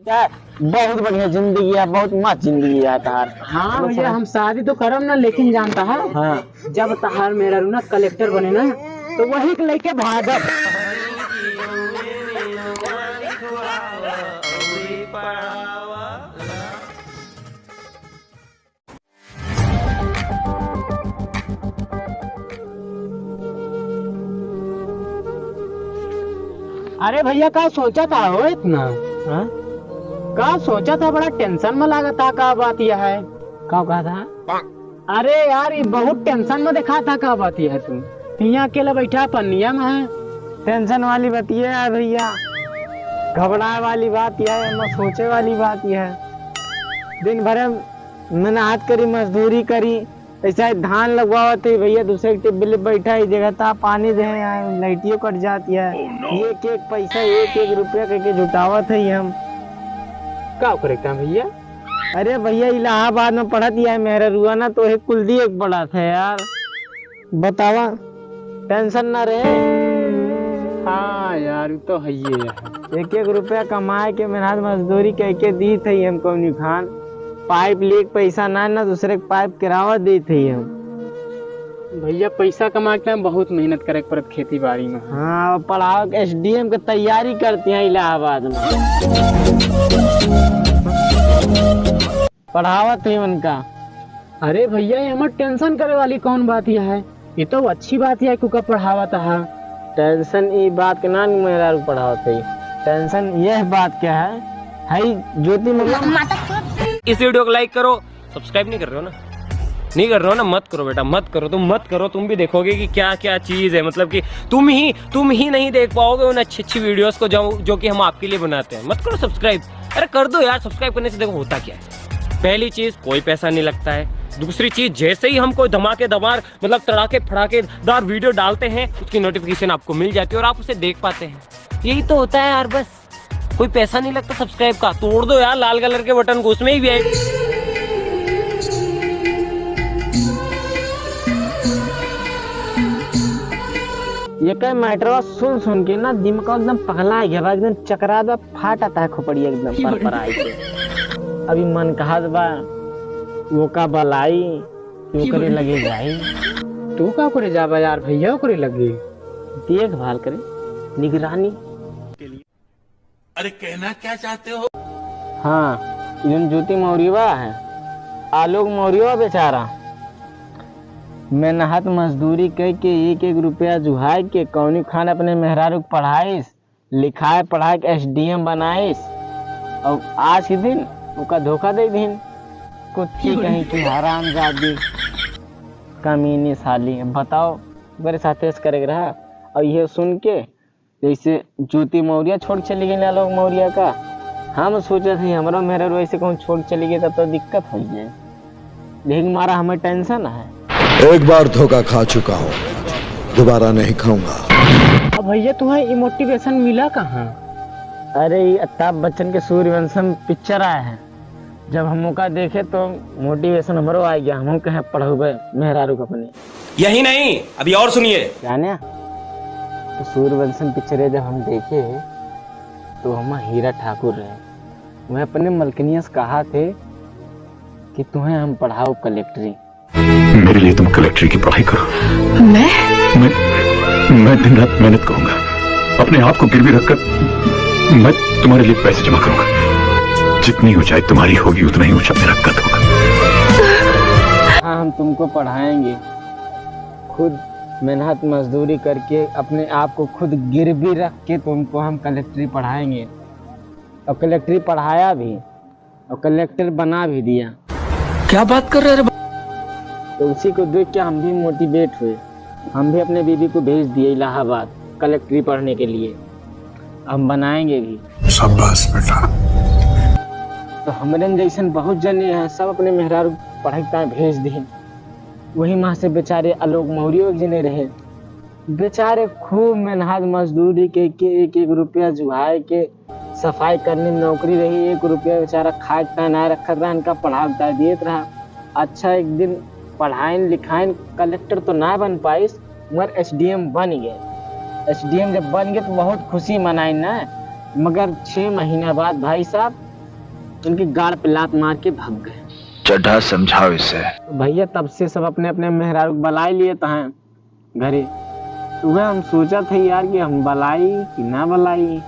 यार बहुत बढ़िया जिंदगी है, बहुत मस्त जिंदगी है तार। हाँ भैया हम शादी तो करम ना, लेकिन जानता है हाँ जब तहार मेरा रूना कलेक्टर बने ना तो वही के लेके भागब। अरे भैया का सोचा था हो इतना? हाँ? का सोचा था, बड़ा टेंशन में लगा था। का बात यह है? क्या कहा था? अरे यार ये बहुत टेंशन में देखा था। का बात यह है? तुम यहाँ अकेला बैठा पन्निया में है। टेंशन वाली बात ये है भैया, घबराए वाली बात यह है, मैं सोचे वाली बात यह है। दिन भर मेहनत करी, मजदूरी करी, ऐसा ही धान लगवावत है भैया, दूसरे के टिब्बे बैठा है जगह ता पानी दे लाइटियों कट जाती है। एक एक पैसा एक एक रुपया करके जुटावत है हम। का करे क्या भैया? अरे भैया इलाहाबाद में पढ़ा दिया है मेरा रुआ ना, तो एक कुलदी एक बड़ा था यार। बतावा टेंशन ना रहे। हाँ यार तो है ये है। एक एक रुपया कमाए के मेहनत मजदूरी कह के दी थी हम कौनी खान। पाइप लीक पैसा ना दूसरे के पाइप किरावा दी थी हम। भैया पैसा कमा के बहुत मेहनत करे पड़त खेती बाड़ी में। हाँ पढ़ाओ एसडीएम की तैयारी करती हैं इलाहाबाद में। पढ़ावत है उनका। अरे भैया ये हमारे टेंशन करे वाली कौन बात यह है? ये तो अच्छी बात है कुका पढ़ावत है। टेंशन ये बात के ना मेरा पढ़ावत है। टेंशन यह बात क्या है ज्योति मतलब। इस वीडियो को लाइक करो, सब्सक्राइब नहीं कर रहे हो ना, नहीं कर रहे हो ना, मत करो बेटा, मत करो, तुम मत करो। तुम भी देखोगे कि क्या क्या चीज है, मतलब कि तुम ही नहीं देख पाओगे उन अच्छी वीडियोस को जो कि हम आपके लिए बनाते हैं। मत करो सब्सक्राइब, अरे कर दो यार। सब्सक्राइब करने से देखो होता क्या है। पहली चीज कोई पैसा नहीं लगता है। दूसरी चीज जैसे ही हम कोई धमाकेदार मतलब तड़ाके फड़ाकेदार वीडियो डालते हैं उसकी नोटिफिकेशन आपको मिल जाती है और आप उसे देख पाते हैं। यही तो होता है यार, बस कोई पैसा नहीं लगता सब्सक्राइब का। तोड़ दो यार लाल कलर के बटन को, उसमें ही है। ये क्या मैटर सुन के ना दिमाग एकदम पगला गया, एकदम चकरा दो फाट आता है खोपड़ी एकदम पर आई के। अभी मन कहा बा वो का बलाई क्यों करे लगे जाई। तू का करे जाबा यार? भैया करे लगे देखभाल करे, निगरानी। अरे कहना क्या चाहते हो? हाँ इधर ज्योति मौर्यवा है, आलोक मौर्यवा बेचारा मेहनत मजदूरी करके एक एक रुपया जुहाई के कौनी खान अपने मेहरारू पढ़ाइस, लिखाए पढ़ाए के एसडीएम बनाइस, और आज के दिन उसका धोखा दे दिन कुत्ती कहीं की हरामजादी कमीनी साली। बताओ मेरे साथ ऐसे करे रहा। और ये सुन के जैसे ज्योति मौर्य छोड़ चली गई आलोक मौर्य का, हम सोचे थे हमारा मेहरारू ऐसे कहूँ छोड़ चली गई तब तो दिक्कत हो जाए, लेकिन हमारा हमें टेंशन है। एक बार धोखा खा चुका हूँ, दोबारा नहीं खाऊंगा। अब भैया तुम्हें ये मोटिवेशन मिला कहाँ? अरे ये अमिताभ बच्चन के सूर्यवंशम पिक्चर आया है, जब हम मौका देखे तो मोटिवेशन हमारो आ गया, हम कहे पढ़ोगे मेहरारू को अपने। यही नहीं अभी और सुनिए। जाने तो सूर्यवंशम पिक्चर जब हम देखे तो हम हीरा ठाकुर रहे। मैं अपने मलकनिया से कहा थे कि तुम्हें हम पढ़ाओ कलेक्टरी। मेरे लिए तुम कलेक्टरी की पढ़ाई करो। मैं दिन रात मेहनत करूंगा, अपने आप को गिरवी रखकर मैं तुम्हारे लिए पैसे जमा करूंगा। जितनी ऊंचाई तुम्हारी होगी उतना ही ऊंचा मेरा कद होगा। हाँ हम तुमको पढ़ाएंगे, खुद मेहनत मजदूरी करके अपने आप को खुद गिरवी रख के तुमको हम कलेक्टरी पढ़ाएंगे। और कलेक्टरी पढ़ाया भी और कलेक्टर बना भी दिया। क्या बात कर रहे हैं? तो उसी को देख के हम भी मोटिवेट हुए, हम भी अपने बीबी को भेज दिए इलाहाबाद कलेक्टरी पढ़ने के लिए। हम बनाएंगे भी। शाबाश बेटा। तो हमारे जैसन बहुत जने हैं, सब अपने मेहरारू पढ़ाई भेज दिए। वही माँ से बेचारे आलोक मौर्य एक जने रहे, बेचारे खूब मेहनत मजदूरी के एक एक रुपया जुहाए के सफाई करने में नौकरी रही। 1 रुपया बेचारा खाए पहनाए रखा रहा, इनका पढ़ा देत रहा। अच्छा एक दिन पढ़ाइन लिखाइन कलेक्टर तो ना बन पाइस मगर एसडीएम बन गए। एसडीएम जब बन गए तो बहुत खुशी मनाई ना, मगर 6 महीना बाद भाई साहब इनकी गाड़ पे लात मार के भाग गए। चड्ढा समझाओ इसे। भैया तब से सब अपने अपने मेहरारू बलाई लिए हैं घरे। तो वह हम सोचा थे यार कि हम बलाई कि ना बलाई,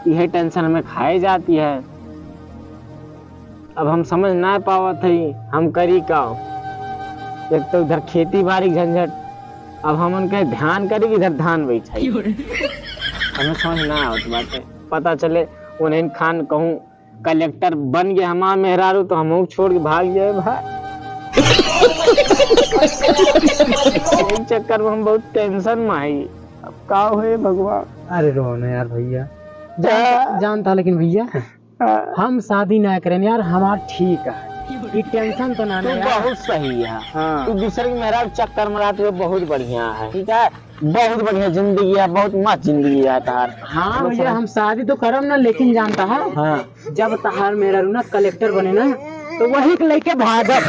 यह टेंशन हमें खाई जाती है। अब हम समझ ना पावा थे हम करी का। एक तो इधर खेती बाड़ी झंझट, अब हम उनके ध्यान करी इधर धान बैठाई। हमें समझ ना आवत बात। पता चले उन्हें खान कहूँ कलेक्टर बन गया हमारा मेहरारू तो हम छोड़ के भाग जाए भाई। एक चक्कर में हम बहुत टेंशन में आई। अब का हुए भगवान। अरे रोना यार भैया, जानता लेकिन भैया हम शादी ना करें यार, हमार ठीक है, ये टेंशन तो ना तू बहुत सही है। हाँ। तू दूसरे के मेहरारू चक्कर मराते हुए बहुत बढ़िया है, ठीक है, बहुत बढ़िया जिंदगी है, बहुत मस्त जिंदगी है तार। हाँ भैया हम शादी तो करम ना, लेकिन जानता है हाँ। जब तहार मेरा ना कलेक्टर बने ना तो वही के लेके भागब।